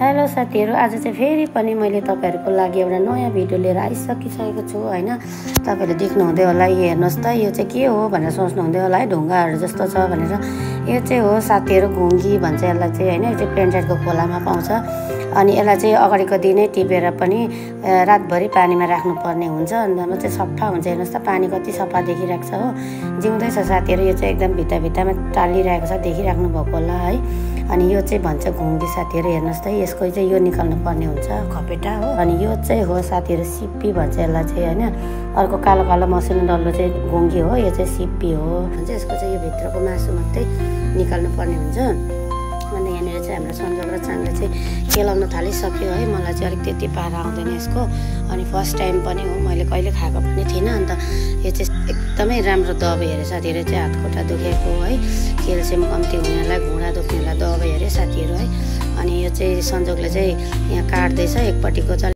Hello साथीहरु, आज चाहिँ फेरि पनि मैले तपाईहरुको लागि एउटा नयाँ भिडियो लिएर आइसकिसकेको छु हैन। तपाईहरुले देख्नु हुँदै होला, हेर्नुस् त यो चाहिँ के हो भनेर सोच्नु हुँदै होला है, ढुङ्गाहरु जस्तो छ भनेर। यो चाहिँ हो साथीहरु घुङ्गी भन्छ यसलाई चाहिँ हैन। यो चाहिँ प्लेन साइडको खोलामा पाउँछ अनि यसलाई चाहिँ अगाडिको दिनै टिपेर पनि रातभरि पानीमा राख्नु पर्ने हुन्छ। अन्त चाहिँ सफा हुन्छ। हेर्नुस् त पानी कति सफा देखिरहेको छ हो। जिउँदै छ साथीहरु, यो चाहिँ एकदम भित्तामा टालिरहेको छ, देखिराख्नु भएको होला है। अनि यो चाहिँ भन्छ घुङ्गी साथीहरु। हेर्नुस् त यसको चाहिँ यो निकाल्नु पर्ने हुन्छ, खपेटा हो। अनि यो चाहिँ हो साथीहरु सिप्पी भन्छ यसलाई चाहिँ हैन। अर्को कालो कालो मसिनो डल्लो चाहिँ घुङ्गी हो, यो चाहिँ सिप्पी हो भन्छ। यसको चाहिँ यो भित्रको मासु मात्रै निकाल्नु पर्ने हुन्छ। अनि यहाँनिर चाहिँ हाम्रो सन्जोग र चाङले चाहिँ केलाउन थालिसक्यो है। मलाई चाहिँ अलिक त्यति पारा आउँदैन यसको। अनि फर्स्ट टाइम पनि हो, मैले कहिले खाएको पनि थिइनँ। अन्त यो चाहिँ एकदमै राम्रो दबाई हेरे साथीहरु। चाहिँ हात खुट्टा दुखेको है, क्याल्सियम कम्ती हुनेलाई, घुँडा दुख्नेलाई दबाई हेरे साथीहरु है। अनि यो चाहिँ सन्जोगले चाहिँ यहाँ काट्दैछ एकपट्टिको चाहिँ